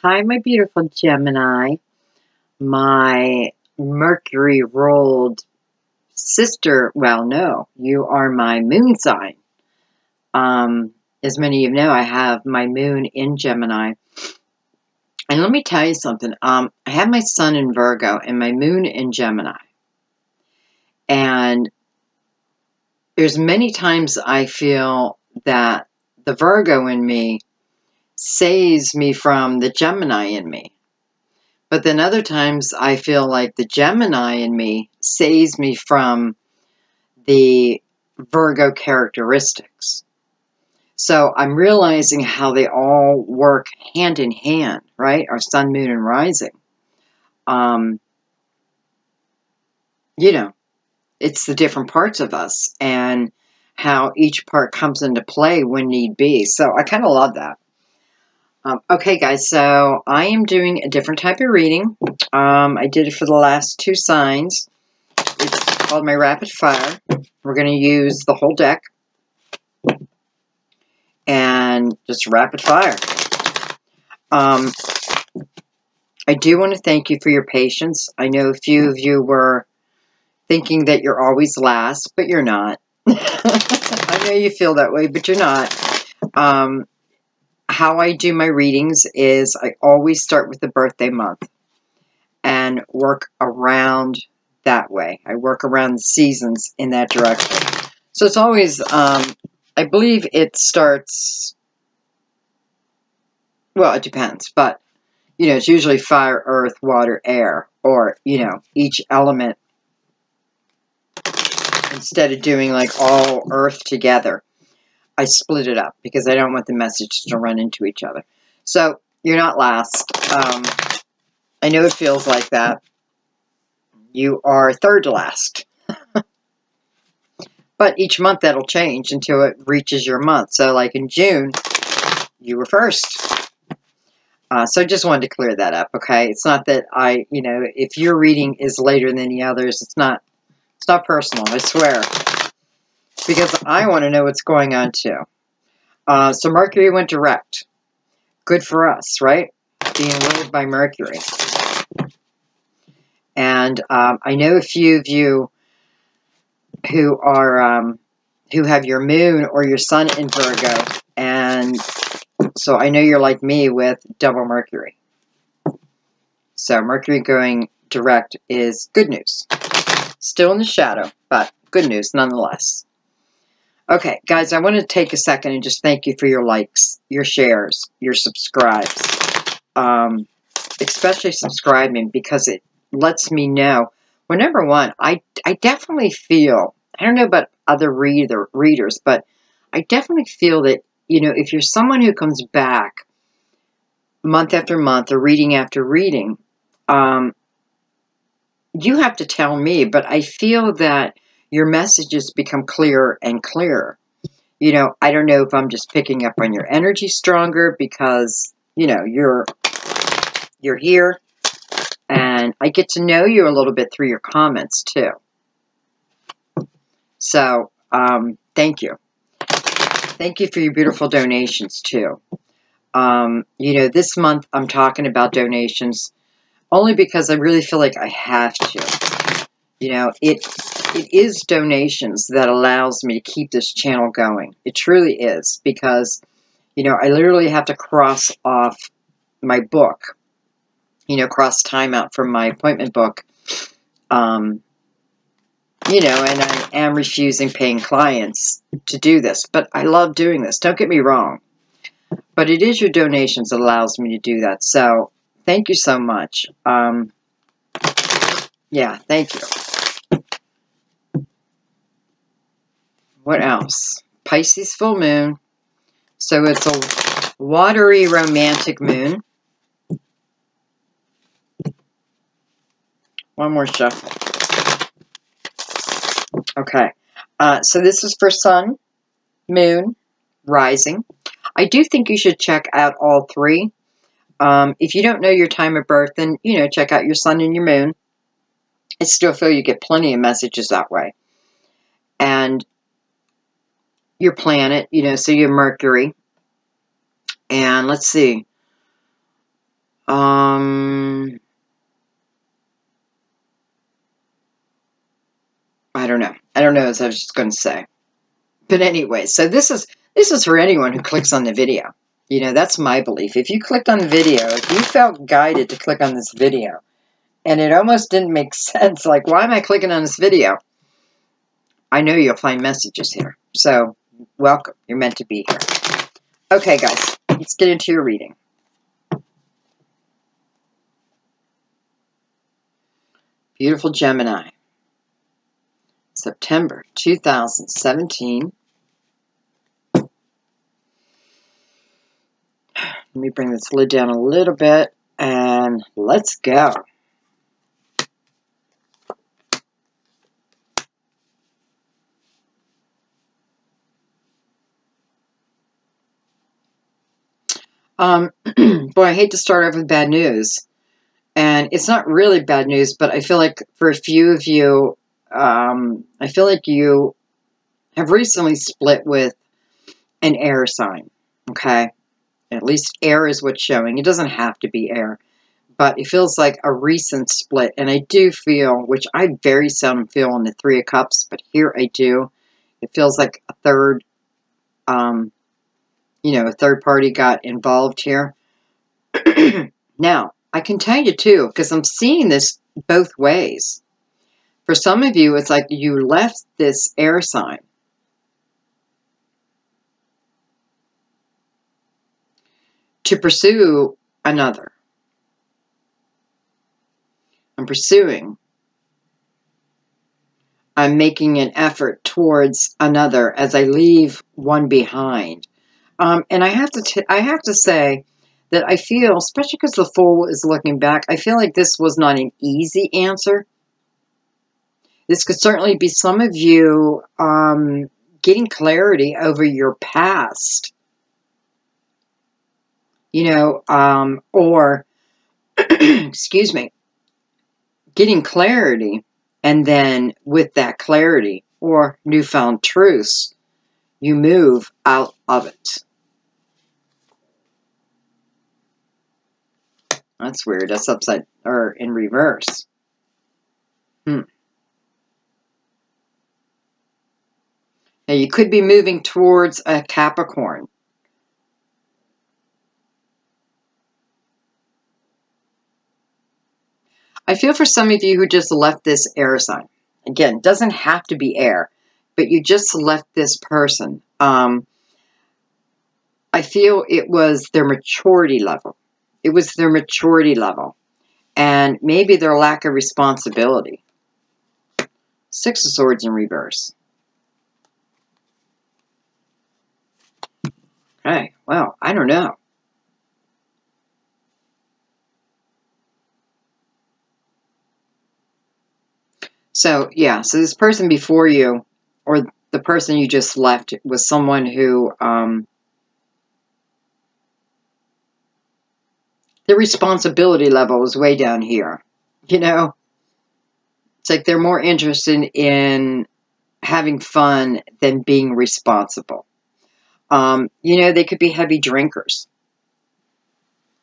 Hi, my beautiful Gemini. My Mercury rolled sister. Well, no, you are my moon sign. As many of you know, I have my moon in Gemini. And let me tell you something. I have my sun in Virgo and my moon in Gemini. And there's many times I feel that the Virgo in me saves me from the Gemini in me. But then other times I feel like the Gemini in me saves me from the Virgo characteristics. So I'm realizing how they all work hand in hand, right? Our sun, moon, and rising. It's the different parts of us and how each part comes into play when need be. So I kind of love that. Okay, guys, so I am doing a different type of reading. I did it for the last two signs. It's called my rapid fire. We're going to use the whole deck and just rapid fire. I do want to thank you for your patience. I know a few of you were thinking that you're always last, but you're not. I know you feel that way, but you're not. How I do my readings is I always start with the birthday month and work around that way. I work around the seasons in that direction. So it's always, I believe it starts, well, it depends, but, it's usually fire, earth, water, air, or, each element, instead of doing like all earth together. I split it up because I don't want the messages to run into each other. So you're not last. I know it feels like that. You are third to last. But each month that'll change until it reaches your month. So like in June, you were first. So I just wanted to clear that up, okay? It's not that if your reading is later than the others, it's not personal, I swear. Because I want to know what's going on too. So Mercury went direct. Good for us, right? Being ruled by Mercury. And I know a few of you who are who have your moon or your sun in Virgo, and so I know you're like me with double Mercury. So Mercury going direct is good news. Still in the shadow, but good news nonetheless. Okay, guys, I want to take a second and just thank you for your likes, your shares, your subscribes. Especially subscribing, because it lets me know. Well, number one, I definitely feel, I don't know about other readers, but I definitely feel that, if you're someone who comes back month after month or reading after reading, you have to tell me, but I feel that your messages become clearer and clearer. I don't know if I'm just picking up on your energy stronger because, you're here. And I get to know you a little bit through your comments, too. So, thank you. Thank you for your beautiful donations, too. This month I'm talking about donations only because I really feel like I have to. It is donations that allows me to keep this channel going. It truly is, because, I literally have to cross off my book. Cross time out from my appointment book. And I am refusing paying clients to do this. But I love doing this. Don't get me wrong. But it is your donations that allows me to do that. So, thank you so much. Yeah, thank you. What else? Pisces full moon. So, it's a watery romantic moon. One more shuffle. Okay. So this is for sun, moon, rising. I do think you should check out all three. If you don't know your time of birth, then, check out your sun and your moon. I still feel you get plenty of messages that way. And your planet, so your Mercury. And let's see. I don't know. I don't know, as I was just going to say. But anyway, so this is for anyone who clicks on the video. You know, that's my belief. If you clicked on the video, if you felt guided to click on this video, and it almost didn't make sense, like, why am I clicking on this video? I know you'll find messages here. So, welcome. You're meant to be here. Okay, guys, let's get into your reading. Beautiful Gemini. September 2017. Let me bring this lid down a little bit, and let's go. Boy, I hate to start off with bad news. And it's not really bad news, but I feel like for a few of you, I feel like you have recently split with an air sign, okay? At least air is what's showing. It doesn't have to be air, but it feels like a recent split. And I do feel, which I very seldom feel on the Three of Cups, but here I do. It feels like a third, a third party got involved here. Now, I can tell you too, because I'm seeing this both ways. For some of you, it's like you left this air sign to pursue another. I'm pursuing. I'm making an effort towards another as I leave one behind. And I have to say that I feel, especially because the Fool is looking back, I feel like this was not an easy answer. This could certainly be some of you getting clarity over your past, or, excuse me, getting clarity, and then with that clarity or newfound truths, you move out of it. That's weird. That's upside, or in reverse. Now, you could be moving towards a Capricorn. I feel for some of you who just left this air sign. Again, doesn't have to be air, but you just left this person. I feel it was their maturity level. It was their maturity level. And maybe their lack of responsibility. Six of Swords in reverse. Okay, well, I don't know. So, yeah, so this person before you, or the person you just left, was someone who, the responsibility level was way down here. You know? It's like they're more interested in having fun than being responsible. They could be heavy drinkers.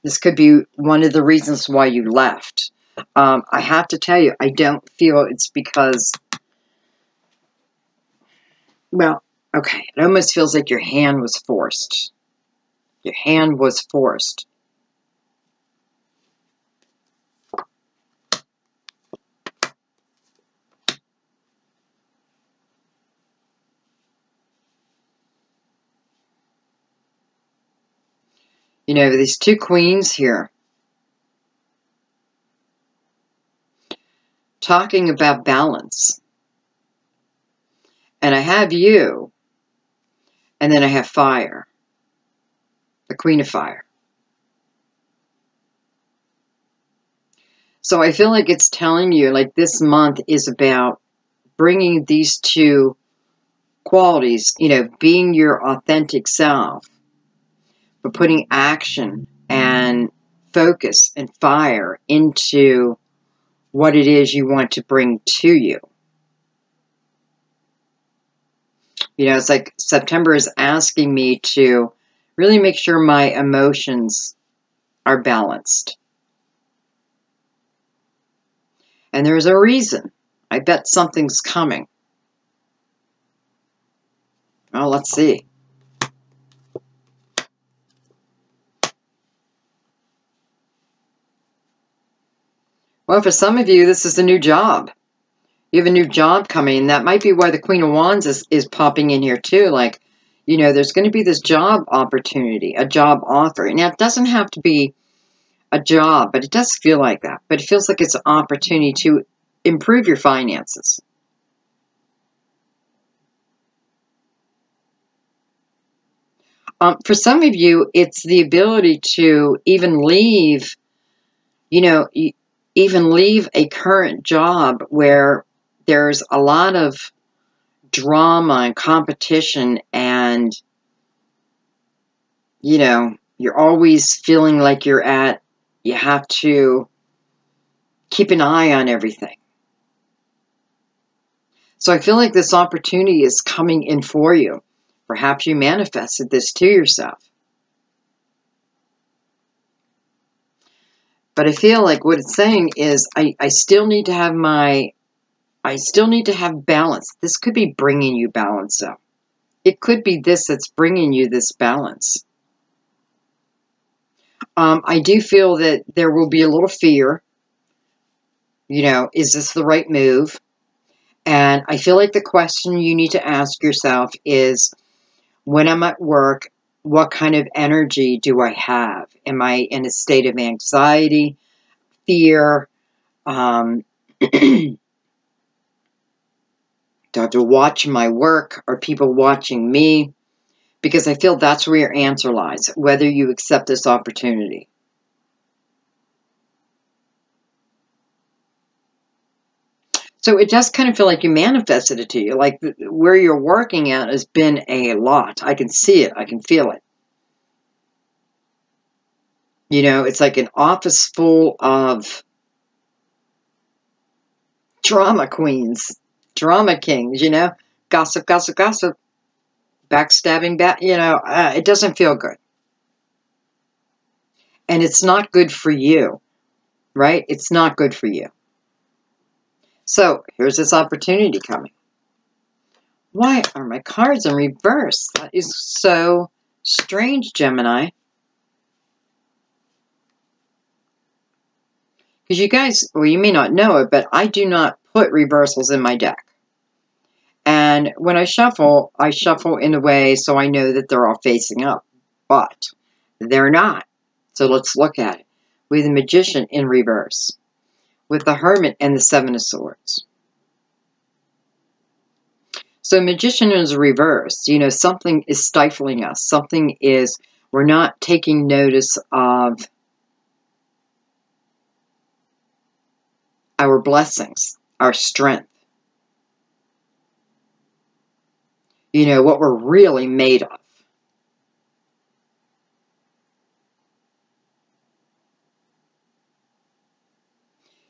This could be one of the reasons why you left. I have to tell you, I don't feel it's because, well, okay, it almost feels like your hand was forced. Your hand was forced. You know, these two queens here talking about balance. And I have you, and then I have fire, the Queen of Fire. So I feel like it's telling you, like, this month is about bringing these two qualities, being your authentic self, but putting action and focus and fire into what it is you want to bring to you. It's like September is asking me to really make sure my emotions are balanced. And there's a reason. I bet something's coming. Well, let's see. Well, for some of you, this is a new job. You have a new job coming, and that might be why the Queen of Wands is popping in here too. Like, you know, there's going to be this job opportunity, a job offer. Now, it doesn't have to be a job, but it does feel like that. But it feels like it's an opportunity to improve your finances. For some of you, it's the ability to even leave, you know, even leave a current job where there's a lot of drama and competition, and, you know, you're always feeling like you have to keep an eye on everything. So I feel like this opportunity is coming in for you. Perhaps you manifested this to yourself. But I feel like what it's saying is I still need to have balance. This could be bringing you balance, though. It could be this that's bringing you this balance. I do feel that there will be a little fear. You know, is this the right move? And I feel like the question you need to ask yourself is, when I'm at work, what kind of energy do I have? Am I in a state of anxiety, fear? Do I have to watch my work? Are people watching me? Because I feel that's where your answer lies, whether you accept this opportunity. So it does kind of feel like you manifested it to you. Like where you're working at has been a lot. I can see it. I can feel it. You know, it's like an office full of drama queens, drama kings, you know, gossip, gossip, gossip, backstabbing, it doesn't feel good. And it's not good for you, right? It's not good for you. So here's this opportunity coming. Why are my cards in reverse? That is so strange, Gemini. Because you guys, well, you may not know it, but I do not put reversals in my deck. And when I shuffle in a way so I know that they're all facing up. But they're not. So let's look at it. With the Magician in reverse. With the Hermit and the Seven of Swords. So Magician is reversed. You know, something is stifling us. We're not taking notice of our blessings, our strength. You know, what we're really made of.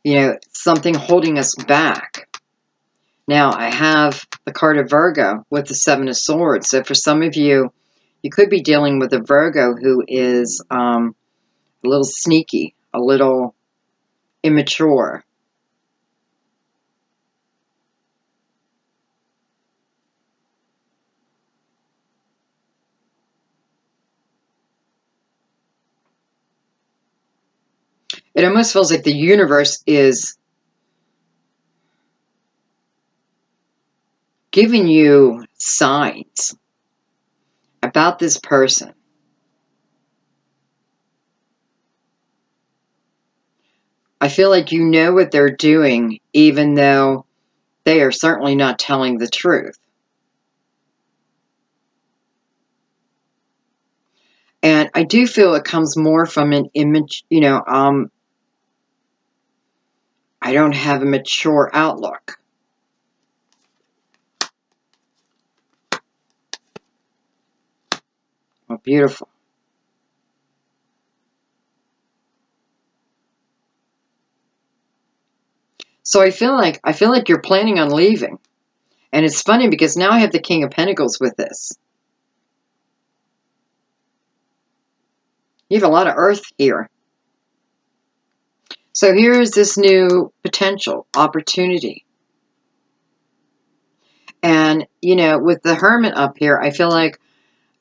You know, something holding us back. Now, I have the card of Virgo with the Seven of Swords. So for some of you, you could be dealing with a Virgo who is a little sneaky, a little immature. It almost feels like the universe is giving you signs about this person. I feel like you know what they're doing, even though they are certainly not telling the truth. And I do feel it comes more from an image, you know, I don't have a mature outlook. Oh, beautiful. So I feel like you're planning on leaving. And it's funny because now I have the King of Pentacles with this. You have a lot of earth here. So here is this new potential opportunity. And, you know, with the Hermit up here, I feel like,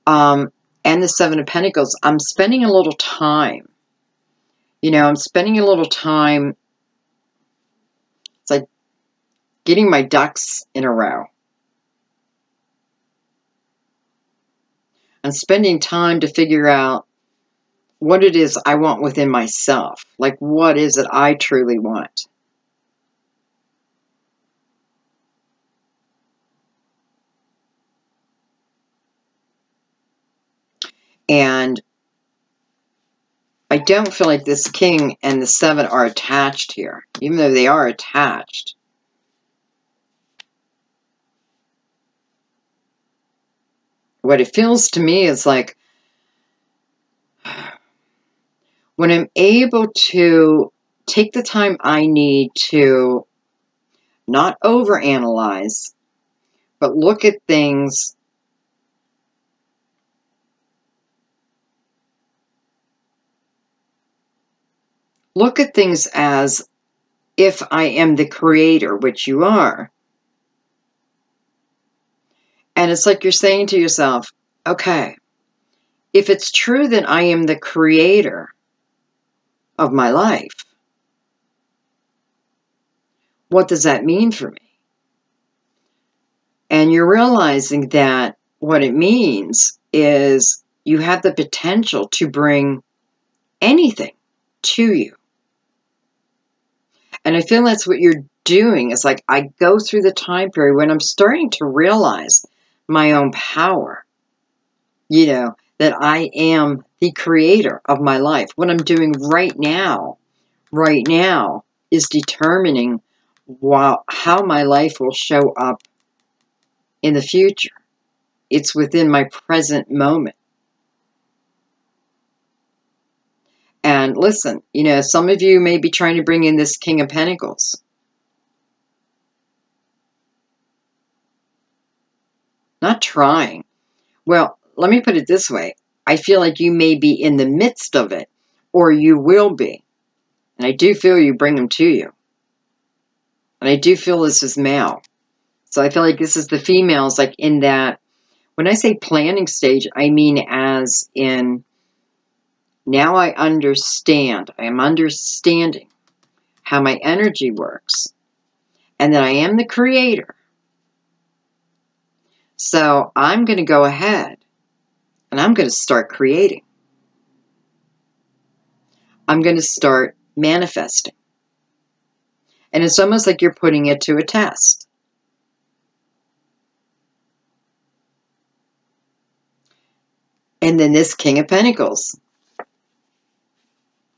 and the Seven of Pentacles, I'm spending a little time. You know, I'm spending a little time. It's like getting my ducks in a row. I'm spending time to figure out what it is I want within myself. Like, what is it I truly want? And I don't feel like this King and the Seven are attached here, even though they are attached. What it feels to me is like, when I'm able to take the time I need to not overanalyze, but look at things as if I am the creator, which you are. And it's like you're saying to yourself, okay, if it's true that I am the creator of my life, what does that mean for me? And you're realizing that what it means is you have the potential to bring anything to you. And I feel that's what you're doing. It's like I go through the time period when I'm starting to realize my own power, you know, that I am the creator of my life. What I'm doing right now is determining how my life will show up in the future. It's within my present moment. And listen, you know, some of you may be trying to bring in this King of Pentacles. Not trying. Well, let me put it this way. I feel like you may be in the midst of it, or you will be. And I do feel you bring them to you. And I do feel this is male. So I feel like this is the females, like in that, when I say planning stage, I mean as in, now I understand. I am understanding how my energy works. And that I am the creator. So I'm going to go ahead and I'm going to start creating. I'm going to start manifesting. And it's almost like you're putting it to a test. And then this King of Pentacles.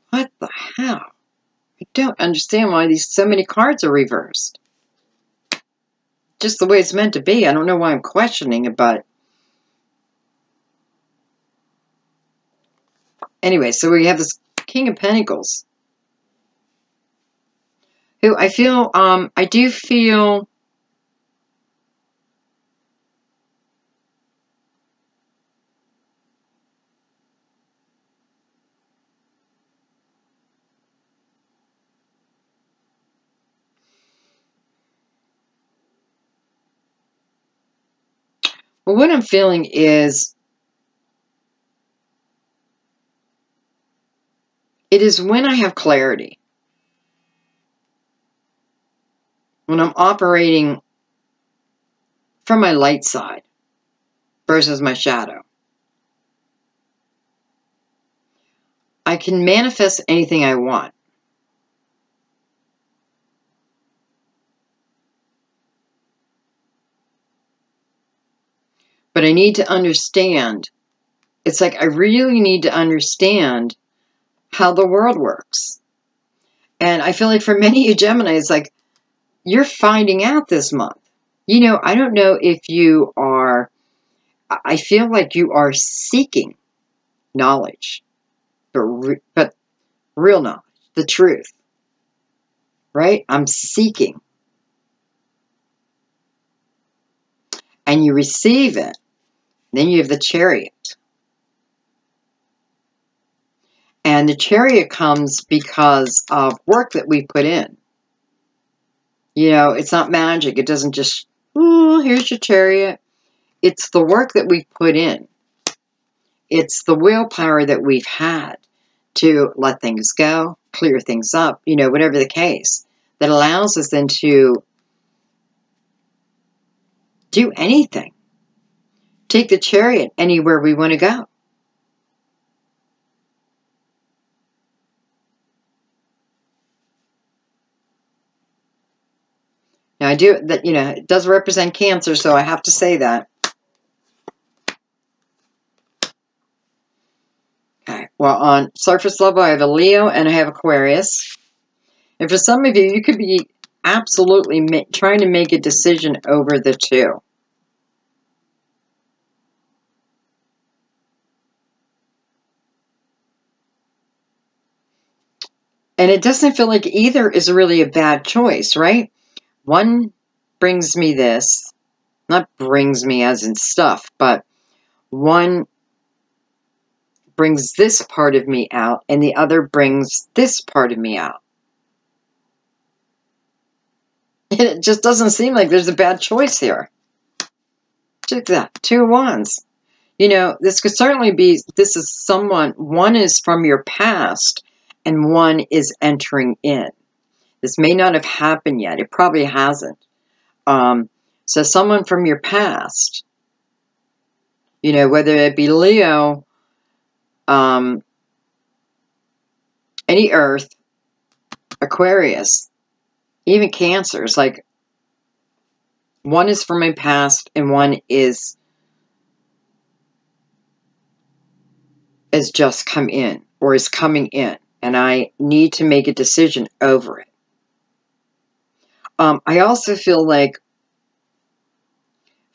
What the hell? I don't understand why so many cards are reversed. Just the way it's meant to be. I don't know why I'm questioning it, but anyway, so we have this King of Pentacles, who I feel, I do feel well, what I'm feeling is it is when I have clarity, when I'm operating from my light side versus my shadow, I can manifest anything I want. But I need to understand, it's like I really need to understand how the world works. And I feel like for many of you Gemini, it's like you're finding out this month. You know, I don't know if you are, I feel like you are seeking knowledge, but real knowledge, the truth, right? I'm seeking. And you receive it. Then you have the Chariot. And And the Chariot comes because of work that we put in. You know, it's not magic. It doesn't just, oh, here's your Chariot. It's the work that we put in. It's the willpower that we've had to let things go, clear things up, you know, whatever the case, that allows us then to do anything. Take the Chariot anywhere we want to go. Now, I do that, you know, it does represent Cancer, so I have to say that. Okay, well, on surface level, I have a Leo and I have Aquarius. And for some of you, you could be absolutely trying to make a decision over the two. And it doesn't feel like either is really a bad choice, right? One brings me this, not brings me as in stuff, but one brings this part of me out and the other brings this part of me out. It just doesn't seem like there's a bad choice here. Check that, 2 wands. You know, this could certainly be, this is someone, one is from your past and one is entering in. This may not have happened yet. It probably hasn't. So someone from your past, you know, whether it be Leo, any Earth, Aquarius, even Cancer, it's like one is from my past and one is just come in or is coming in, and I need to make a decision over it. I also feel like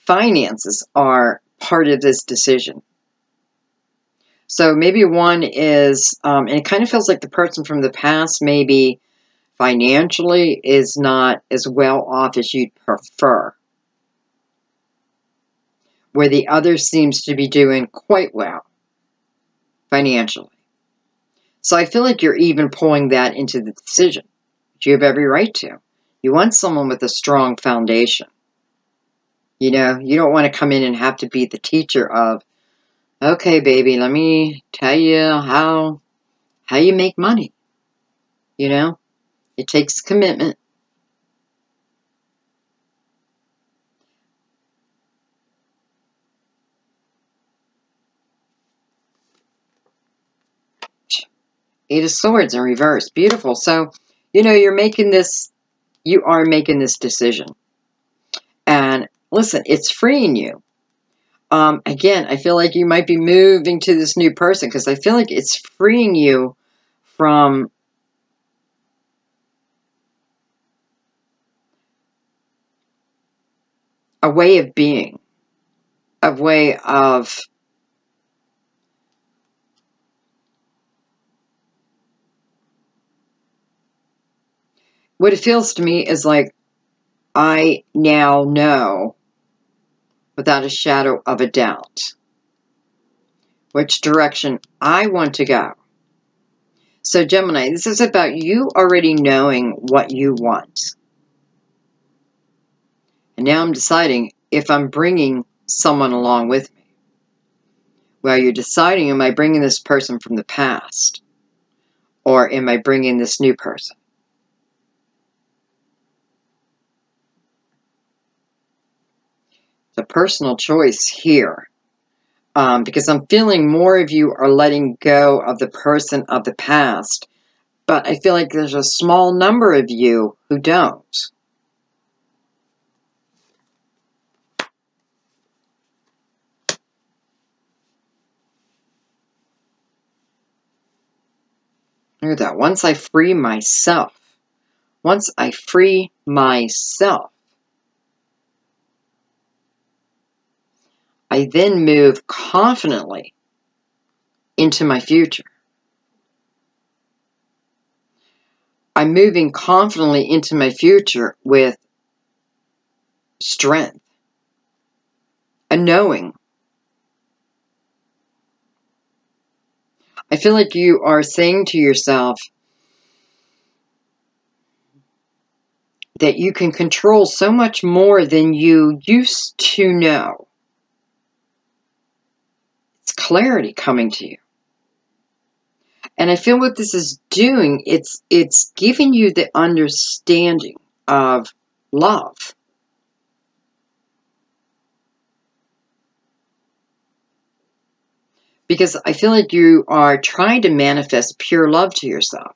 finances are part of this decision. So maybe one is, and it kind of feels like the person from the past maybe financially is not as well off as you'd prefer, where the other seems to be doing quite well financially. So I feel like you're even pulling that into the decision, which you have every right to. You want someone with a strong foundation. You know, you don't want to come in and have to be the teacher of, okay, baby, let me tell you how you make money. You know, it takes commitment. Eight of Swords in reverse. Beautiful. So, you know, you are making this decision. And listen, it's freeing you. Again, I feel like you might be moving to this new person because I feel like it's freeing you from a way of being, a way of what it feels to me is like I now know without a shadow of a doubt which direction I want to go. So Gemini, this is about you already knowing what you want. And now I'm deciding if I'm bringing someone along with me. Well, you're deciding, am I bringing this person from the past? Or am I bringing this new person? The personal choice here. Because I'm feeling more of you are letting go of the person of the past. But I feel like there's a small number of you who don't. Look at that. Once I free myself, I then move confidently into my future. I'm moving confidently into my future with strength, a knowing. I feel like you are saying to yourself that you can control so much more than you used to know. It's clarity coming to you. And I feel what this is doing, it's giving you the understanding of love. Because I feel like you are trying to manifest pure love to yourself.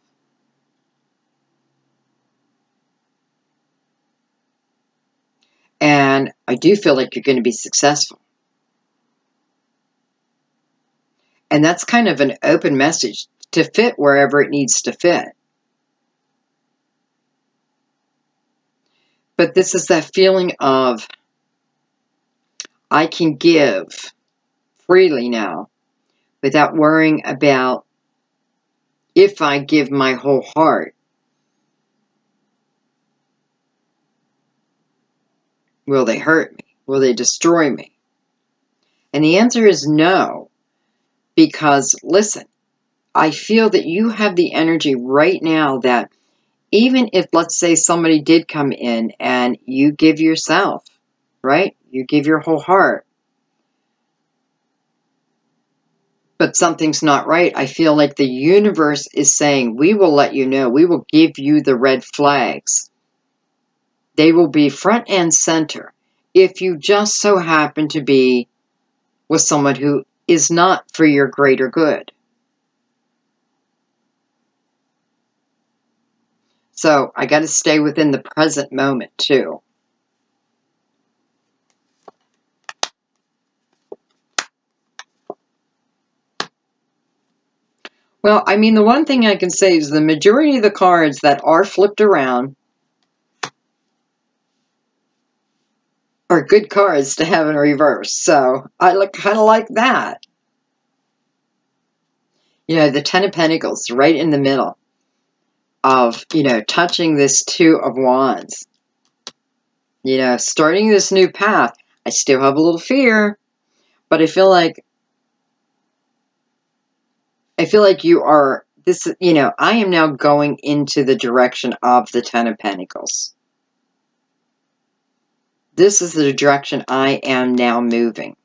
And I do feel like you're going to be successful. And that's kind of an open message to fit wherever it needs to fit. But this is that feeling of, I can give freely now without worrying about if I give my whole heart, will they hurt me? Will they destroy me? And the answer is no. Because, listen, I feel that you have the energy right now that even if, let's say, somebody did come in and you give yourself, right? You give your whole heart. But something's not right. I feel like the universe is saying, we will let you know. We will give you the red flags. They will be front and center if you just so happen to be with someone who is not for your greater good. So I got to stay within the present moment too. Well, I mean, the one thing I can say is the majority of the cards that are flipped around are good cards to have in reverse. So I kind of like that. You know, the Ten of Pentacles right in the middle of, you know, touching this Two of Wands. You know, starting this new path. I still have a little fear, but I feel like you are, this, you know, I am now going into the direction of the Ten of Pentacles. This is the direction I am now moving.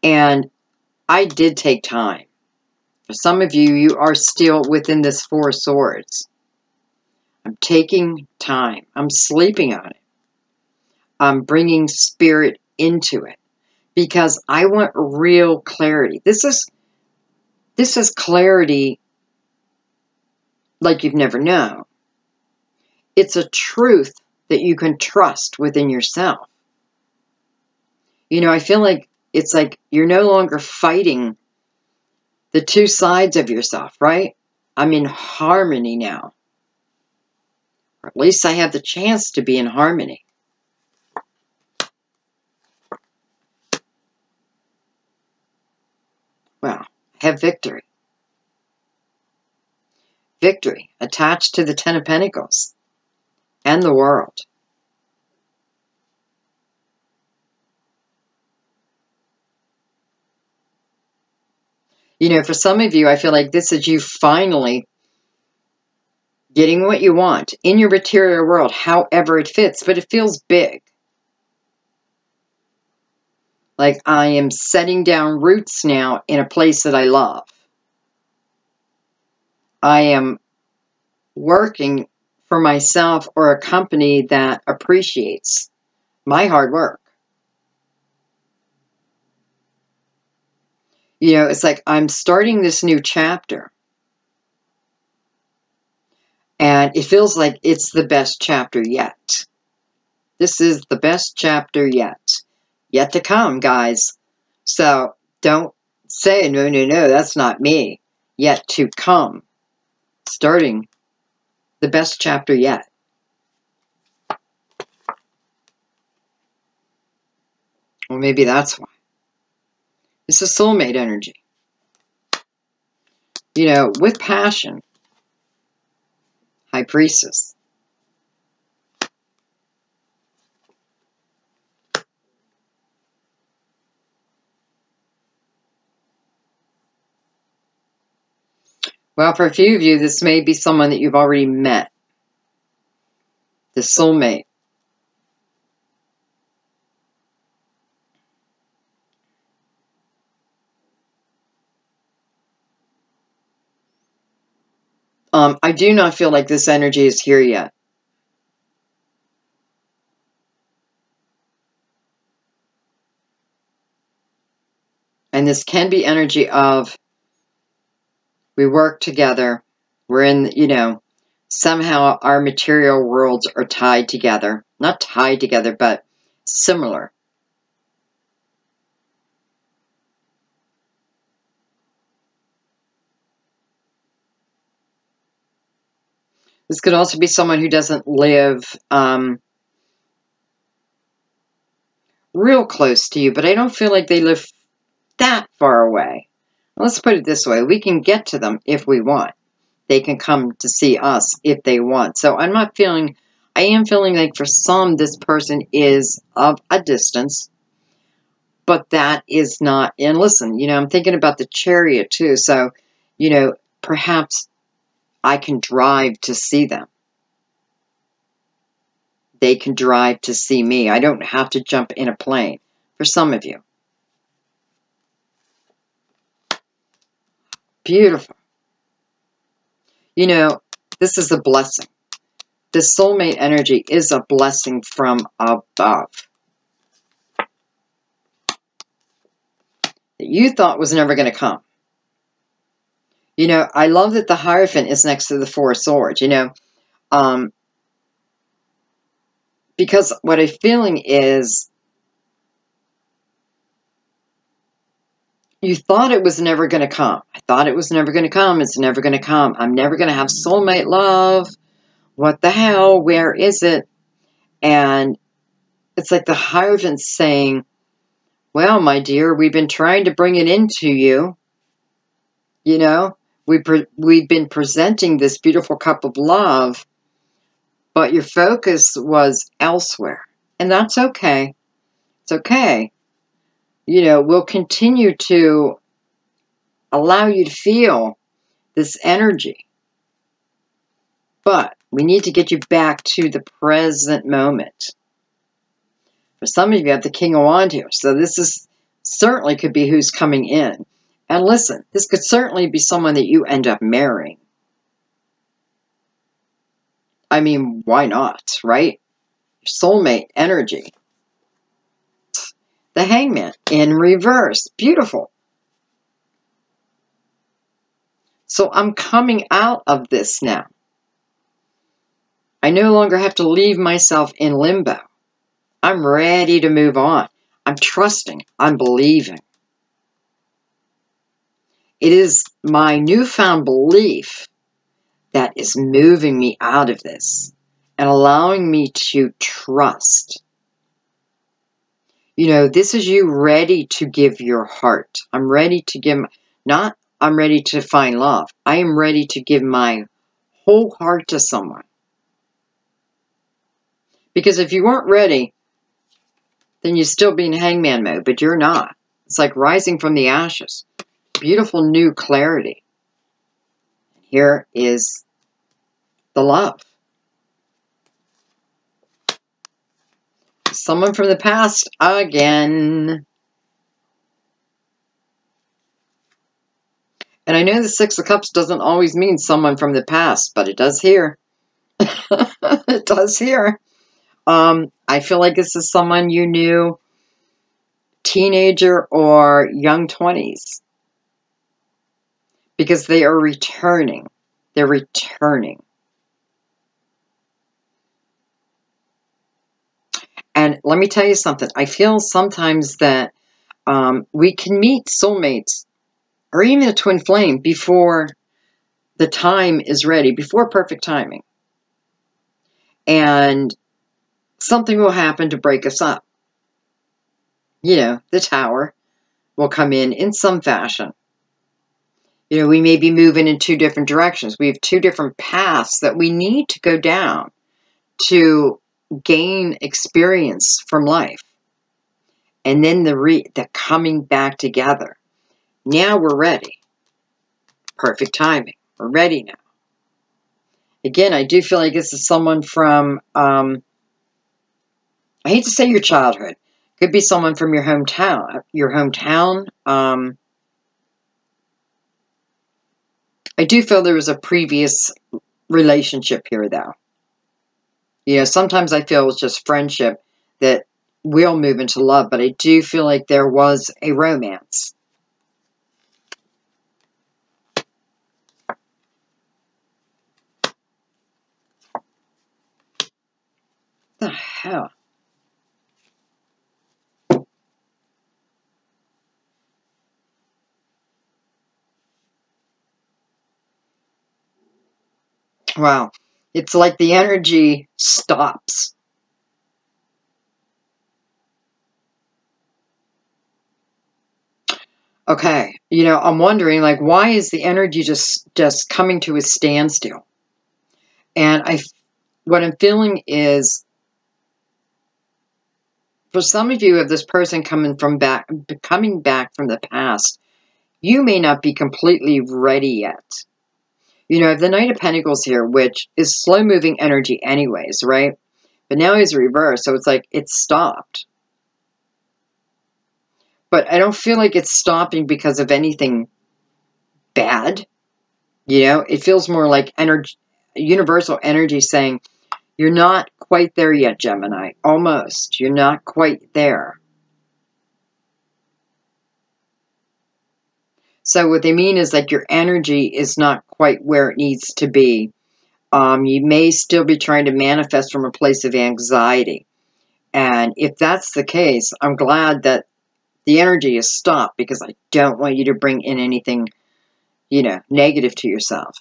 And I did take time. For some of you, you are still within this Four of Swords. I'm taking time. I'm sleeping on it. I'm bringing spirit into it. Because I want real clarity. This is clarity like you've never known. It's a truth that you can trust within yourself. You know, I feel like it's like you're no longer fighting the two sides of yourself, right? I'm in harmony now. Or at least I have the chance to be in harmony. Well, I have victory. Victory attached to the Ten of Pentacles and the World. You know, for some of you, I feel like this is you finally getting what you want in your material world, however it fits, but it feels big. Like I am setting down roots now in a place that I love. I am working for myself or a company that appreciates my hard work. You know, it's like I'm starting this new chapter. And it feels like it's the best chapter yet. This is the best chapter yet. Yet to come, guys. So don't say, no, no, no, that's not me. Yet to come. Starting the best chapter yet. Well, maybe that's why. It's a soulmate energy. You know, with passion. High Priestess. Well, for a few of you, this may be someone that you've already met. The soulmate. I do not feel like this energy is here yet. And this can be energy of, we work together, we're in, you know, somehow our material worlds are tied together. Not tied together, but similar. This could also be someone who doesn't live real close to you, but I don't feel like they live that far away. Let's put it this way. We can get to them if we want. They can come to see us if they want. So I am feeling like for some, this person is of a distance, but that is not, and listen, you know, I'm thinking about the Chariot too. So, you know, perhaps I can drive to see them. They can drive to see me. I don't have to jump in a plane for some of you. Beautiful. You know, this is a blessing. This soulmate energy is a blessing from above. That you thought was never going to come. You know, I love that the Hierophant is next to the Four of Swords, you know. Because what I'm feeling is, you thought it was never going to come. I thought it was never going to come. It's never going to come. I'm never going to have soulmate love. What the hell? Where is it? And it's like the Hierophant saying, well, my dear, we've been trying to bring it into you. You know, we've been presenting this beautiful cup of love, but your focus was elsewhere. And that's okay. It's okay. You know, we'll continue to allow you to feel this energy. But we need to get you back to the present moment. For some of you, you have the King of Wands here. So this is certainly could be who's coming in. And listen, this could certainly be someone that you end up marrying. I mean, why not, right? Soulmate energy. The Hangman in reverse. Beautiful. So I'm coming out of this now. I no longer have to leave myself in limbo. I'm ready to move on. I'm trusting. I'm believing. It is my newfound belief that is moving me out of this and allowing me to trust. You know, this is you ready to give your heart. I'm ready to give, not I'm ready to find love. I am ready to give my whole heart to someone. Because if you weren't ready, then you'd still be in hangman mode, but you're not. It's like rising from the ashes. Beautiful new clarity. Here is the love. Someone from the past again. And I know the Six of Cups doesn't always mean someone from the past, but it does here. It does here. I feel like this is someone you knew, teenager or young 20s. Because they are returning. They're returning. And let me tell you something. I feel sometimes that we can meet soulmates or even a twin flame before the time is ready, before perfect timing. And something will happen to break us up. You know, the Tower will come in some fashion. You know, we may be moving in two different directions. We have two different paths that we need to go down to gain experience from life. And then the coming back together. Now we're ready. Perfect timing. We're ready now. Again, I do feel like this is someone from, I hate to say your childhood. Could be someone from your hometown. I do feel there was a previous relationship here, though. You know, sometimes I feel it's just friendship that will move into love, but I do feel like there was a romance. What the hell? Wow. It's like the energy stops. Okay. You know, I'm wondering, like, why is the energy just coming to a standstill? And what I'm feeling is, for some of you, if this person coming back from the past, you may not be completely ready yet. You know, I have the Knight of Pentacles here, which is slow-moving energy anyways, right? But now he's reversed, so it's like it's stopped. But I don't feel like it's stopping because of anything bad. You know, it feels more like energy, universal energy saying, you're not quite there yet, Gemini. Almost. You're not quite there. So what they mean is that your energy is not quite where it needs to be. You may still be trying to manifest from a place of anxiety. And if that's the case, I'm glad that the energy is stopped, because I don't want you to bring in anything, you know, negative to yourself.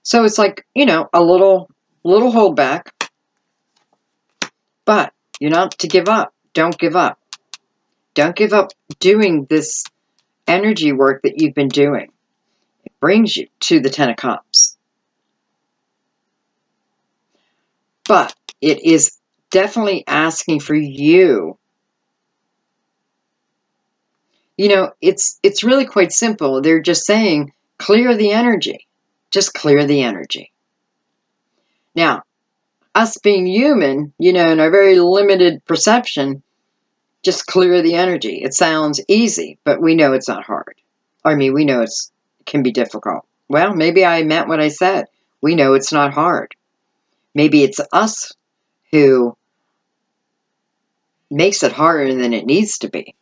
So it's like, you know, a little holdback, but you're not to give up. Don't give up. Don't give up doing this energy work that you've been doing. It brings you to the Ten of Cups. But it is definitely asking for you. You know, it's really quite simple. They're just saying, clear the energy. Just clear the energy. Now, us being human, you know, in our very limited perception, just clear the energy. It sounds easy, but we know it's not hard. I mean, we know it can be difficult. Well, maybe I meant what I said. We know it's not hard. Maybe it's us who makes it harder than it needs to be.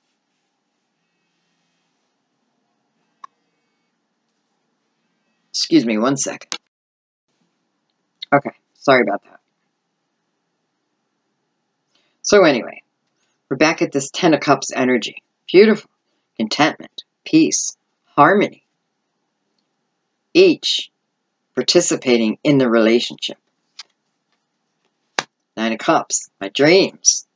Excuse me 1 second. Okay, sorry about that. So anyway, we're back at this Ten of Cups energy. Beautiful. Contentment, peace, harmony. Each participating in the relationship. Nine of Cups, my dreams.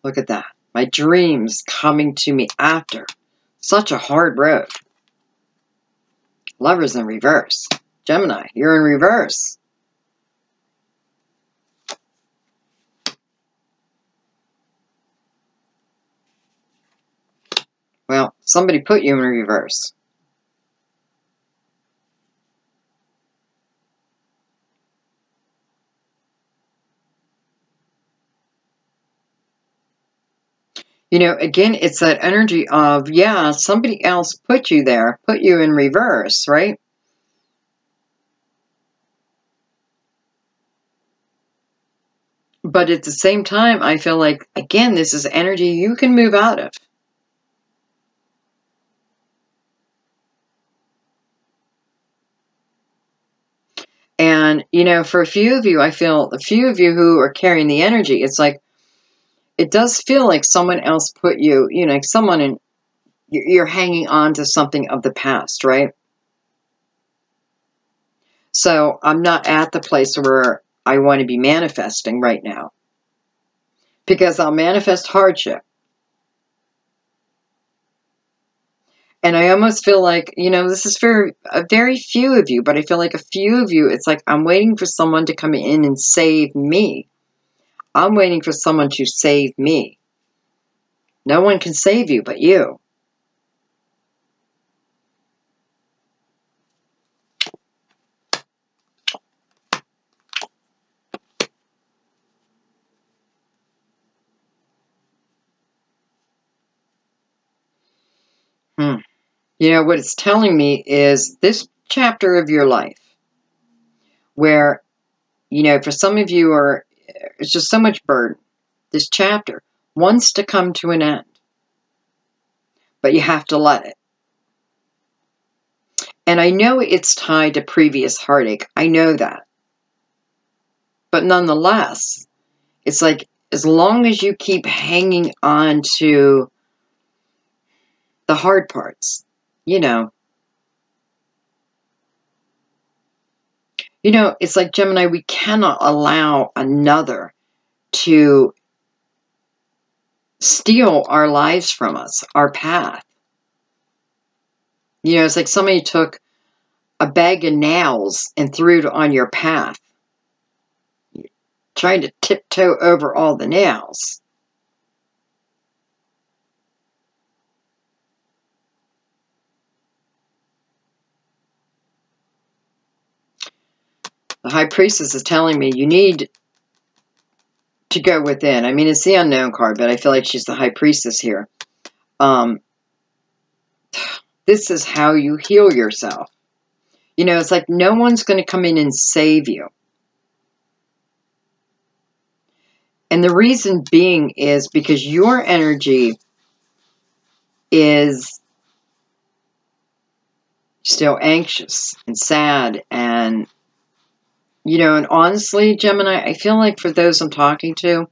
Look at that. My dreams coming to me after such a hard road. Lovers in reverse. Gemini, you're in reverse. Well, somebody put you in reverse. You know, again, it's that energy of, yeah, somebody else put you there, put you in reverse, right? But at the same time, I feel like, again, this is energy you can move out of. And, you know, for a few of you, I feel a few of you who are carrying the energy, it's like, it does feel like someone else put you, you know, like someone in, you're hanging on to something of the past, right? So I'm not at the place where I want to be manifesting right now, because I'll manifest hardship. And I almost feel like, you know, this is for a very few of you, but I feel like a few of you, it's like I'm waiting for someone to come in and save me. I'm waiting for someone to save me. No one can save you but you. You know, what it's telling me is this chapter of your life where, you know, for some of you it's just so much burden. This chapter wants to come to an end, but you have to let it. And I know it's tied to previous heartache. I know that. But nonetheless, it's like, as long as you keep hanging on to the hard parts, you know, it's like, Gemini, we cannot allow another to steal our lives from us, our path. You know, it's like somebody took a bag of nails and threw it on your path, trying to tiptoe over all the nails. The High Priestess is telling me you need to go within. I mean, it's the Unknown card, but I feel like she's the High Priestess here. This is how you heal yourself. You know, it's like no one's going to come in and save you. And the reason being is because your energy is still anxious and sad. And, you know, and honestly, Gemini, I feel like for those I'm talking to,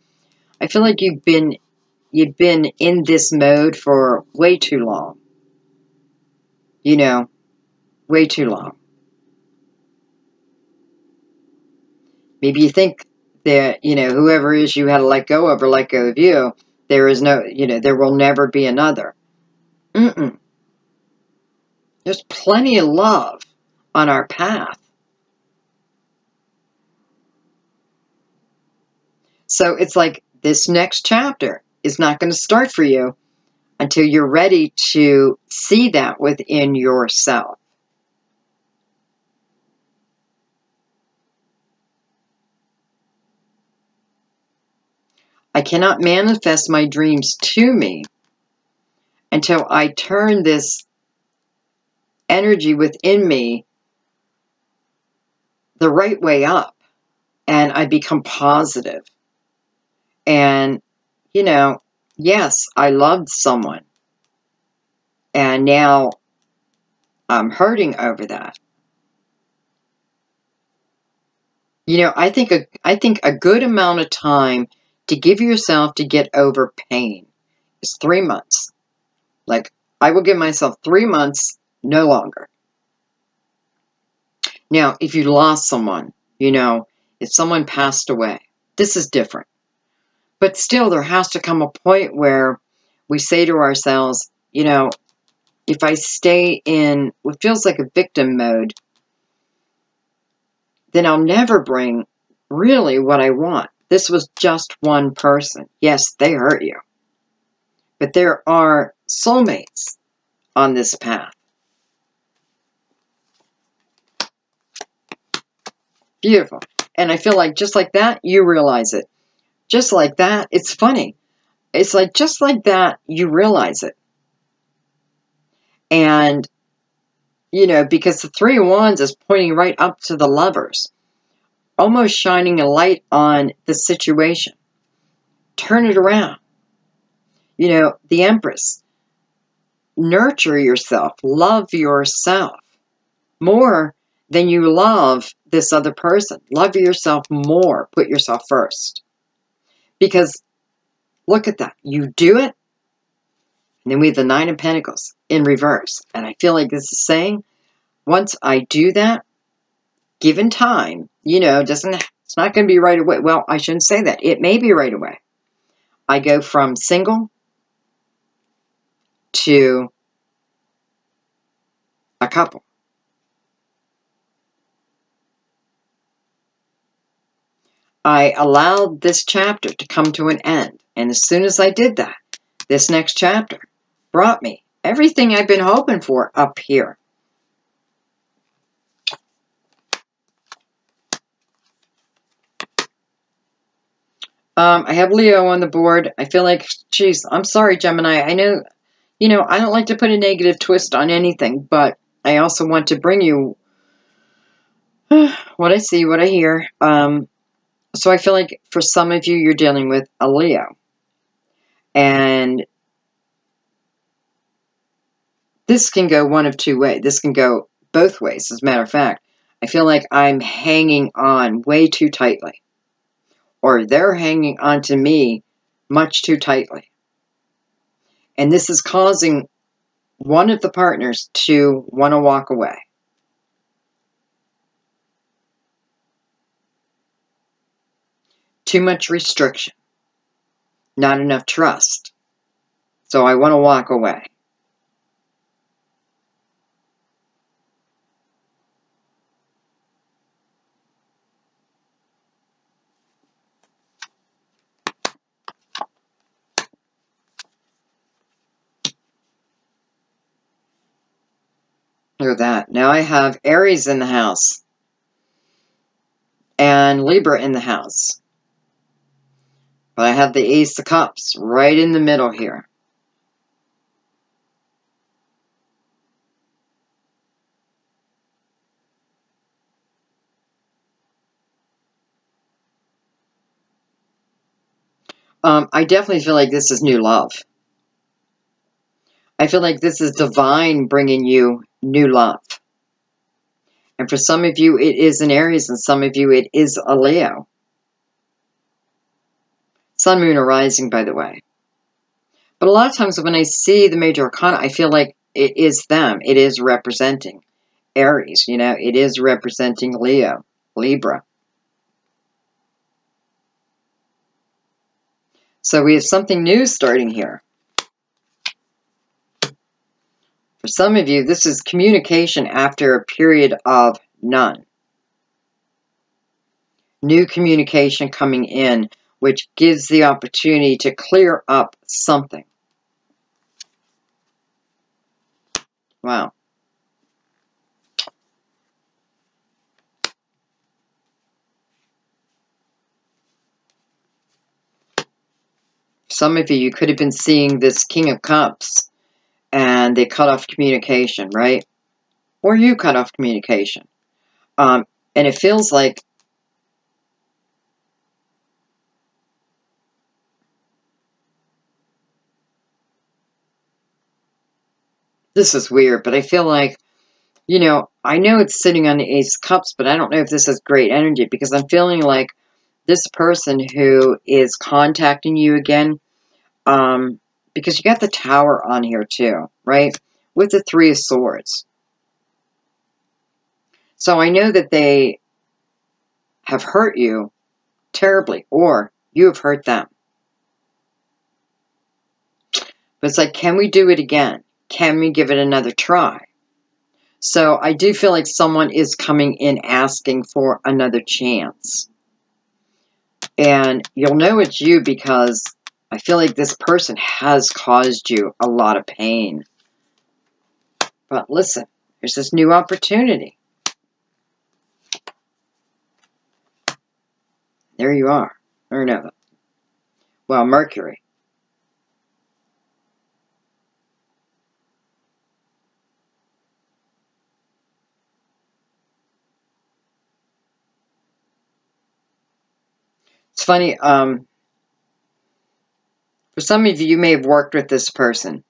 I feel like you've been in this mode for way too long. You know, way too long. Maybe you think that, you know, whoever it is you had to let go of or let go of you, there is no, you know, there will never be another. There's plenty of love on our path. So it's like this next chapter is not going to start for you until you're ready to see that within yourself. I cannot manifest my dreams to me until I turn this energy within me the right way up and I become positive. And, you know, yes, I loved someone and now I'm hurting over that. You know, I think a good amount of time to give yourself to get over pain is 3 months. Like, I will give myself 3 months, no longer. Now, if you lost someone, you know, if someone passed away, this is different. But still, there has to come a point where we say to ourselves, you know, if I stay in what feels like a victim mode, then I'll never bring really what I want. This was just one person. Yes, they hurt you. But there are soulmates on this path. Beautiful. And I feel like just like that, you realize it. Just like that, it's funny. It's like just like that, you realize it. And, you know, because the Three of Wands is pointing right up to the Lovers, almost shining a light on the situation. Turn it around. You know, the Empress. Nurture yourself. Love yourself more than you love this other person. Love yourself more. Put yourself first. Because look at that. You do it. And then we have the Nine of Pentacles in reverse. And I feel like this is saying, once I do that, given time, you know, it's not going to be right away. Well, I shouldn't say that. It may be right away. I go from single to a couple. I allowed this chapter to come to an end. And as soon as I did that, this next chapter brought me everything I've been hoping for up here. I have Leo on the board. I feel like, geez, I'm sorry, Gemini. I know, You know, I don't like to put a negative twist on anything, but I also want to bring you what I see, what I hear. So I feel like for some of you, you're dealing with a Leo. And this can go one of two ways. This can go both ways, as a matter of fact. I feel like I'm hanging on way too tightly. Or they're hanging on to me much too tightly. And this is causing one of the partners to want to walk away. Too much restriction. Not enough trust. So I want to walk away. Look at that. Now I have Aries in the house. And Libra in the house. But I have the Ace of Cups right in the middle here. I definitely feel like this is new love. I feel like this is divine bringing you new love. And for some of you, it is an Aries, and some of you, it is a Leo. Sun, Moon, or Rising, by the way. But a lot of times when I see the major arcana, I feel like it is them. It is representing Aries, you know. It is representing Leo, Libra. So we have something new starting here. For some of you, this is communication after a period of none. New communication coming in, which gives the opportunity to clear up something. Wow. Some of you could have been seeing this King of Cups and they cut off communication, right? Or you cut off communication. And it feels like this is weird, but I feel like, you know it's sitting on the Ace of Cups, but I don't know if this is great energy because I'm feeling like this person who is contacting you again, because you got the Tower on here too, right? With the Three of Swords. So I know that they have hurt you terribly, or you have hurt them. But it's like, can we do it again? Can we give it another try? So I do feel like someone is coming in asking for another chance. And you'll know it's you because I feel like this person has caused you a lot of pain. But listen, there's this new opportunity. There you are. Or no. Well, Mercury. It's funny, for some of you, you may have worked with this person.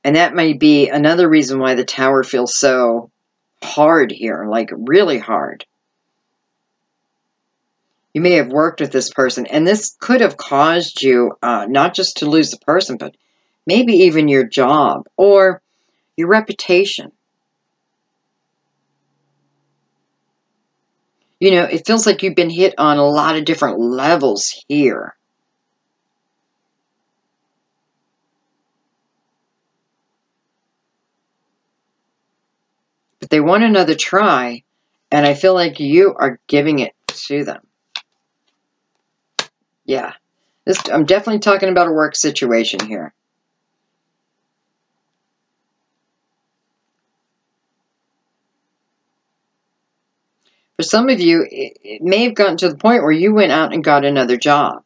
And that may be another reason why the Tower feels so hard here, like really hard. You may have worked with this person, and this could have caused you not just to lose the person, but maybe even your job or your reputation. You know, it feels like you've been hit on a lot of different levels here. But they want another try, and I feel like you are giving it to them. Yeah. I'm definitely talking about a work situation here. For some of you, it may have gotten to the point where you went out and got another job,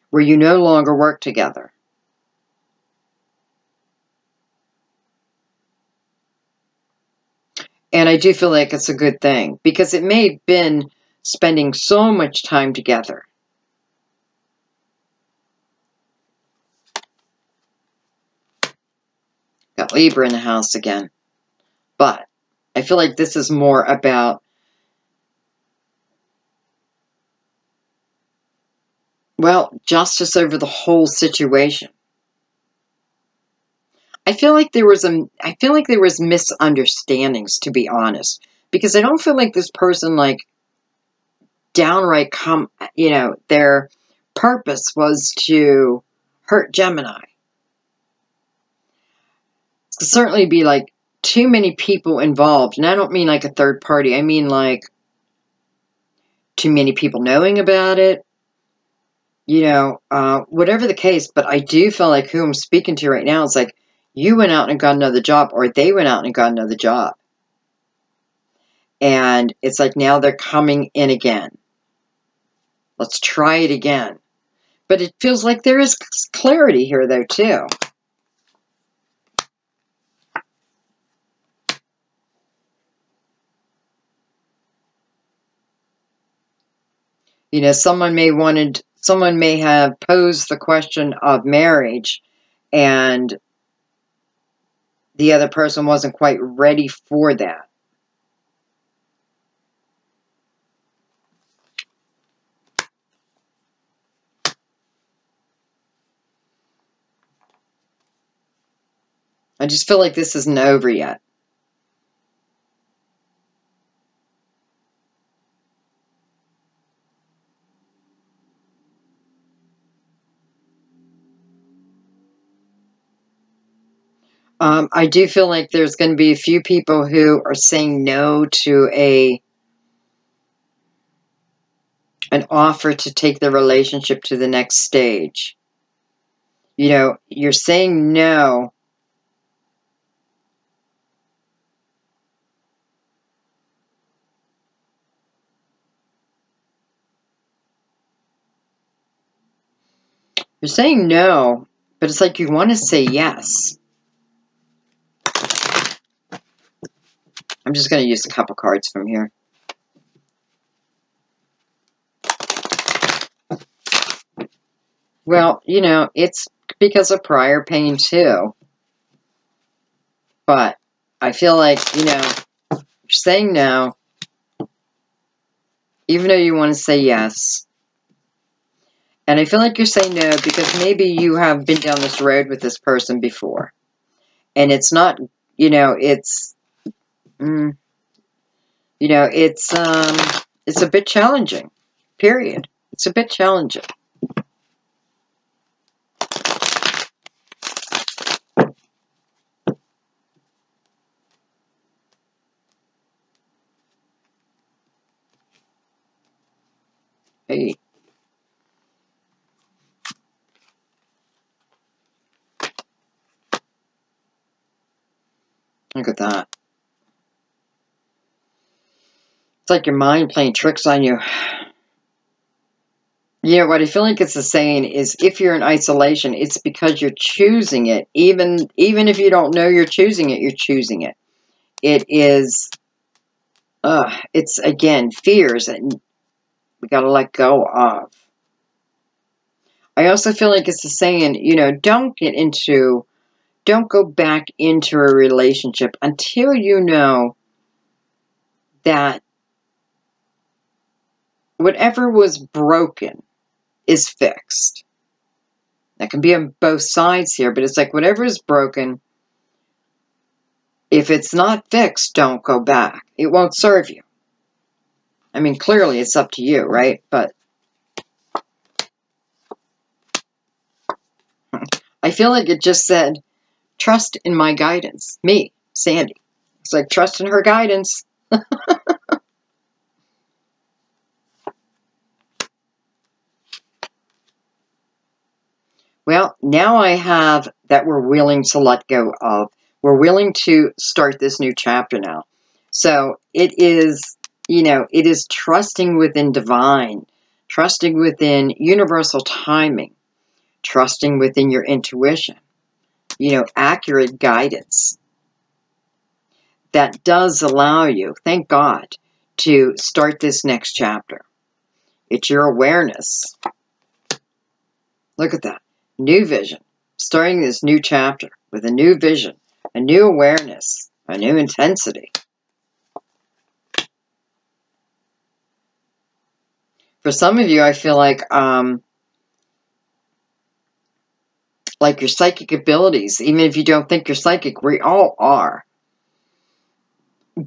where you no longer work together. And I do feel like it's a good thing, because it may have been spending so much time together. Got Libra in the house again. But I feel like this is more about, well, justice over the whole situation. I feel like there was misunderstandings, to be honest, because I don't feel like this person, like, downright their purpose was to hurt Gemini. It could certainly be like too many people involved, and I don't mean like a third party. I mean like too many people knowing about it. Whatever the case, but I do feel like who I'm speaking to right now is like, you went out and got another job, or they went out and got another job. And it's like now they're coming in again. Let's try it again. But it feels like there is clarity here, though, too. Someone may have posed the question of marriage, and the other person wasn't quite ready for that. I just feel like this isn't over yet. I do feel like there's going to be a few people who are saying no to an offer to take the relationship to the next stage. You're saying no. You're saying no, but it's like you want to say yes. I'm just going to use a couple cards from here. Well, it's because of prior pain too. But I feel like, you're saying no, even though you want to say yes. And I feel like you're saying no because maybe you have been down this road with this person before. And it's not, it's a bit challenging, period. It's a bit challenging. Hey. Look at that. It's like your mind playing tricks on you. What I feel like it's saying is if you're in isolation, it's because you're choosing it. Even if you don't know you're choosing it, you're choosing it. It is, it's, again, fears that we got to let go of. I also feel like it's saying, don't go back into a relationship until you know that whatever was broken is fixed. That can be on both sides here, but it's like whatever is broken, if it's not fixed, don't go back. It won't serve you. I mean, clearly it's up to you, right? But I feel like it just said, trust in my guidance. Me, Sandy. It's like, trust in her guidance. Well, now I have that we're willing to let go of. We're willing to start this new chapter now. So it is, it is trusting within divine, trusting within universal timing, trusting within your intuition, accurate guidance. that does allow you, thank God, to start this next chapter. It's your awareness. Look at that. New vision. Starting this new chapter with a new vision, a new awareness, a new intensity. For some of you, I feel like your psychic abilities, even if you don't think you're psychic, we all are,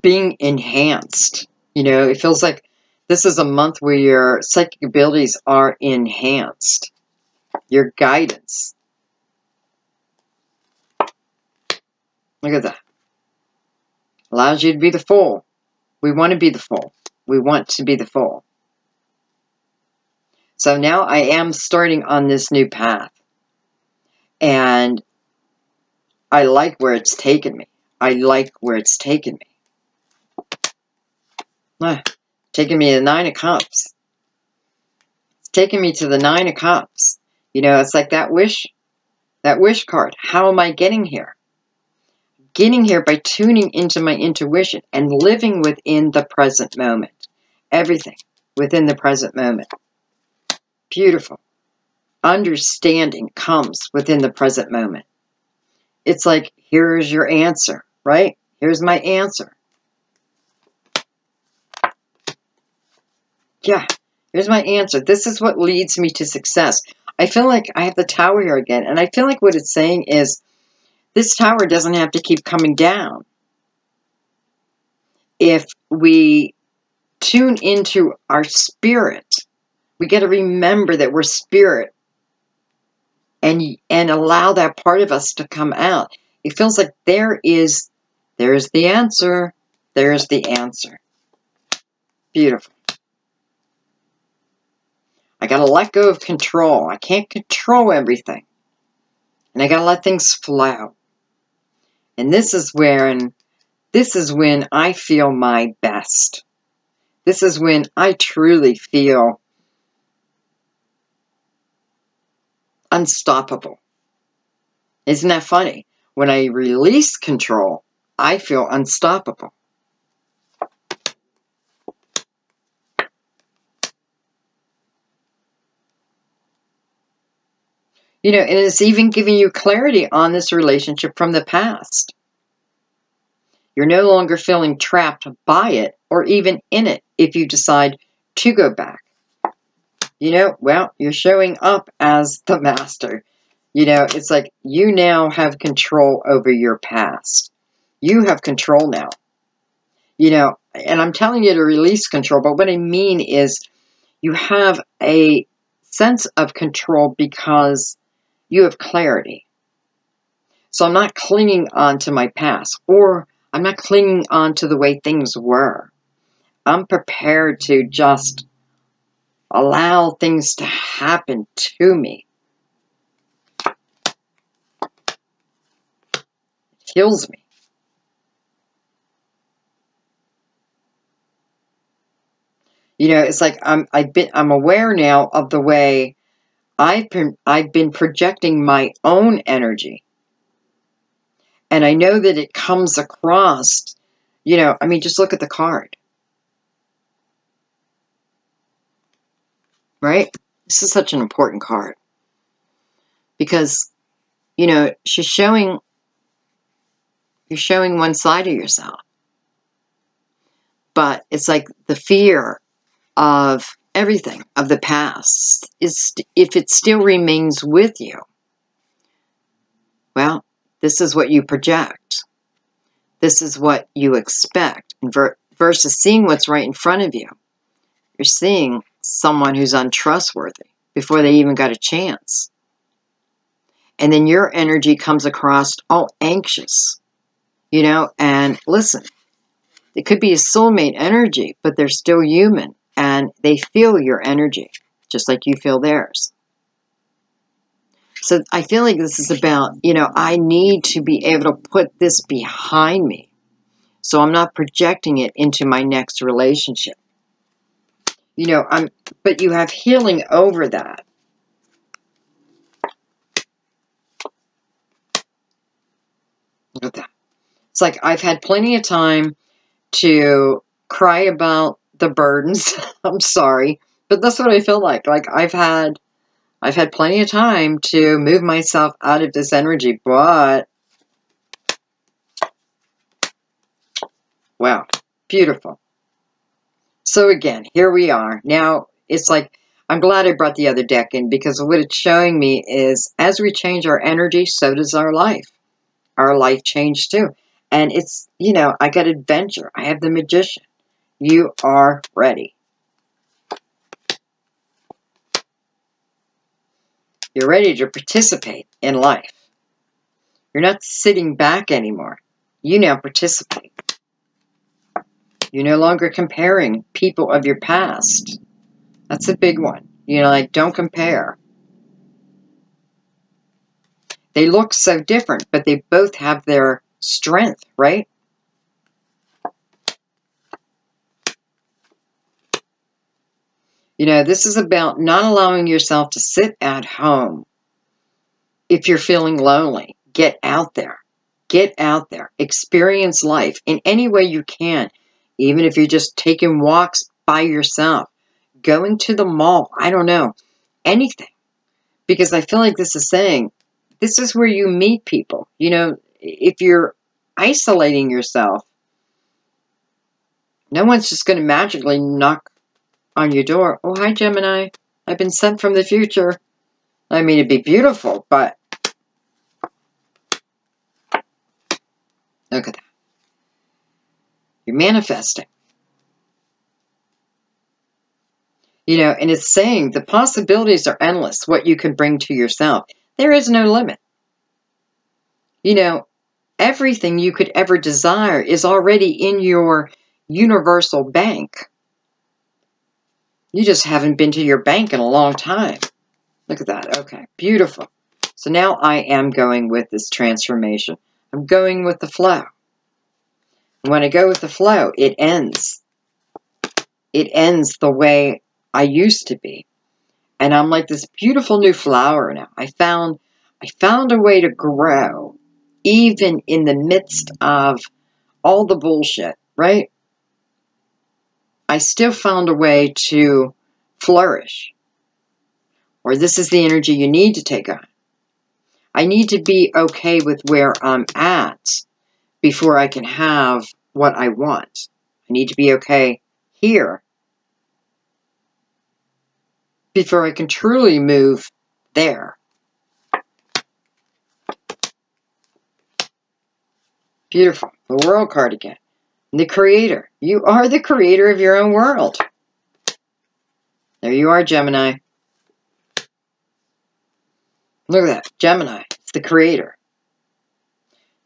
being enhanced. You know, it feels like this is a month where your psychic abilities are enhanced. Your guidance. Look at that. Allows you to be the Fool. We want to be the Fool. We want to be the Fool. So now I am starting on this new path. And I like where it's taken me. I like where it's taken me. Taking me to the 9 of Cups. It's taking me to the 9 of Cups. You know, it's like that wish card. How am I getting here? Getting here by tuning into my intuition and living within the present moment. Everything within the present moment. Beautiful. Understanding comes within the present moment. It's like, here's your answer, right? Here's my answer. Yeah, here's my answer. This is what leads me to success. I feel like I have the tower here again, and I feel like what it's saying is this tower doesn't have to keep coming down. If we tune into our spirit, we got to remember that we're spirit and allow that part of us to come out. It feels like there's the answer. There's the answer. Beautiful. I got to let go of control. I can't control everything. And I got to let things flow. And this is when I feel my best. This is when I truly feel unstoppable. Isn't that funny? When I release control, I feel unstoppable. You know, and it's even giving you clarity on this relationship from the past. You're no longer feeling trapped by it or even in it if you decide to go back. You know, well, you're showing up as the master. You know, it's like you now have control over your past. You have control now. You know, and I'm telling you to release control, but what I mean is you have a sense of control because you have clarity. So I'm not clinging on to my past, or I'm not clinging on to the way things were. I'm prepared to just allow things to happen to me. It heals me. You know, it's like I'm aware now of the way I've been projecting my own energy. And I know that it comes across, you know, I mean, just look at the card. Right? This is such an important card. Because, you know, you're showing one side of yourself. But it's like the fear of everything, of the past, is if it still remains with you, well, this is what you project. This is what you expect. And versus seeing what's right in front of you, you're seeing someone who's untrustworthy before they even got a chance. And then your energy comes across all anxious, you know, and listen, it could be a soulmate energy, but they're still human and they feel your energy just like you feel theirs. So I feel like this is about, you know, I need to be able to put this behind me so I'm not projecting it into my next relationship. You know, but you have healing over that. Look at that. It's like I've had plenty of time to cry about the burdens. I'm sorry, but that's what I feel like. Like I've had plenty of time to move myself out of this energy, but wow, beautiful. So again, here we are. Now it's like, I'm glad I brought the other deck in, because what it's showing me is as we change our energy, so does our life. Our life changed too. And it's, you know, I got adventure. I have the Magician. You are ready. You're ready to participate in life. You're not sitting back anymore. You now participate. You're no longer comparing people of your past. That's a big one. You know, like, don't compare. They look so different, but they both have their strength, right? You know, this is about not allowing yourself to sit at home if you're feeling lonely. Get out there. Get out there. Experience life in any way you can. Even if you're just taking walks by yourself. Going to the mall. I don't know. Anything. Because I feel like this is saying, this is where you meet people. You know, if you're isolating yourself, no one's just going to magically knock on your door. Oh, hi, Gemini. I've been sent from the future. I mean, it'd be beautiful, but look at that. You're manifesting. You know, and it's saying the possibilities are endless, what you can bring to yourself. There is no limit. You know, everything you could ever desire is already in your universal bank. You just haven't been to your bank in a long time. Look at that. Okay, beautiful. So now I am going with this transformation. I'm going with the flow. And when I go with the flow, it ends. It ends the way I used to be. And I'm like this beautiful new flower now. I found a way to grow, even in the midst of all the bullshit, right? I still found a way to flourish. Or this is the energy you need to take on. I need to be okay with where I'm at before I can have what I want. I need to be okay here before I can truly move there. Beautiful. The World card again. The Creator. You are the creator of your own world. There you are, Gemini. Look at that. Gemini. It's the creator.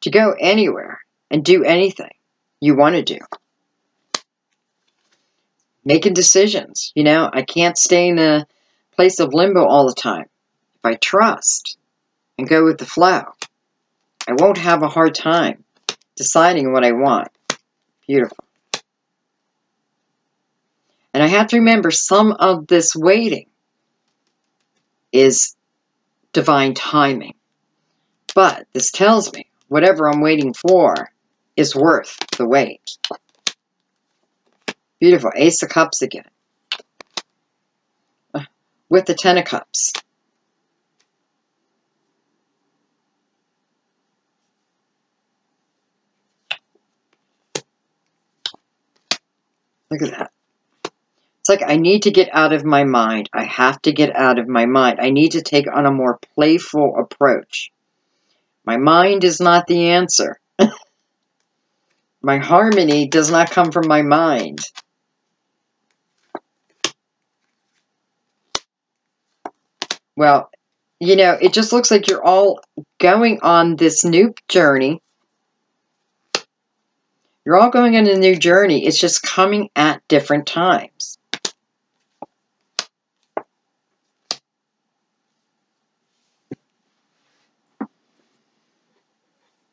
To go anywhere and do anything you want to do. Making decisions. You know, I can't stay in a place of limbo all the time. If I trust and go with the flow, I won't have a hard time deciding what I want. Beautiful. And I have to remember, some of this waiting is divine timing. But this tells me whatever I'm waiting for is worth the wait. Beautiful. Ace of Cups again. With the Ten of Cups. Look at that. It's like I need to get out of my mind. I have to get out of my mind. I need to take on a more playful approach. My mind is not the answer. My harmony does not come from my mind. Well, you know, it just looks like you're all going on this new journey. You're all going on a new journey. It's just coming at different times.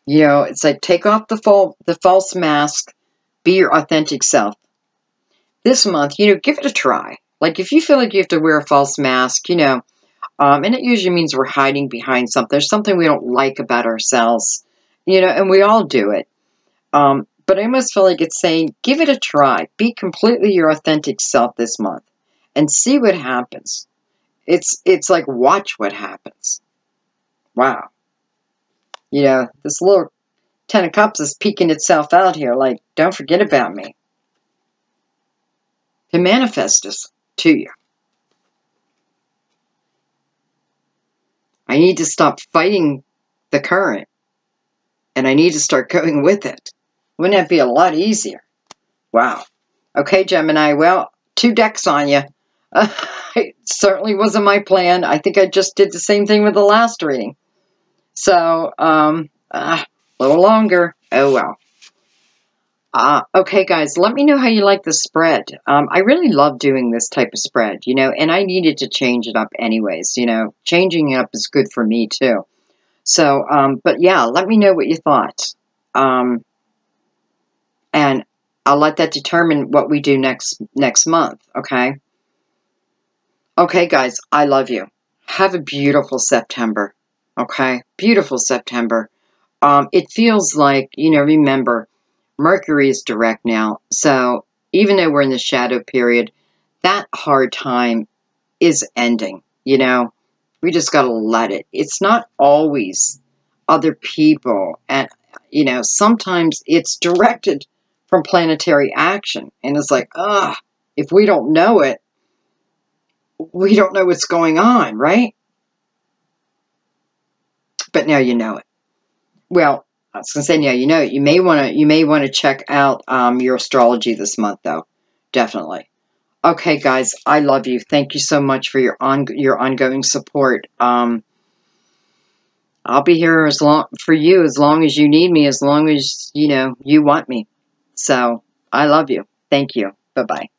You know, it's like take off the false mask, be your authentic self. This month, you know, give it a try. Like if you feel like you have to wear a false mask, you know, and it usually means we're hiding behind something. There's something we don't like about ourselves, you know, and we all do it. But I almost feel like it's saying, give it a try. Be completely your authentic self this month and see what happens. It's like, watch what happens. Wow. You know, this little 10 of Cups is peeking itself out here, like, don't forget about me. To manifest this to you. I need to stop fighting the current, and I need to start going with it. Wouldn't that be a lot easier? Wow. Okay, Gemini, well, 2 decks on you. It certainly wasn't my plan. I think I just did the same thing with the last reading. So, a little longer. Oh, well. Okay, guys, let me know how you like the spread. I really love doing this type of spread, you know, and I needed to change it up anyways, you know. Changing it up is good for me, too. So, but yeah, let me know what you thought. And I'll let that determine what we do next month, okay? Okay, guys, I love you. Have a beautiful September, okay? Beautiful September. It feels like, you know, remember, Mercury is direct now. So even though we're in the shadow period, that hard time is ending, you know? We just got to let it. It's not always other people. And, you know, sometimes it's directed from planetary action. And it's like, if we don't know it, we don't know what's going on, right? But now you know it. Well, I was gonna say now you know it. You may want to check out your astrology this month, though. Definitely. Okay, guys, I love you. Thank you so much for your ongoing support. I'll be here for you as long as you need me, as long as you know you want me. So I love you. Thank you. Bye bye.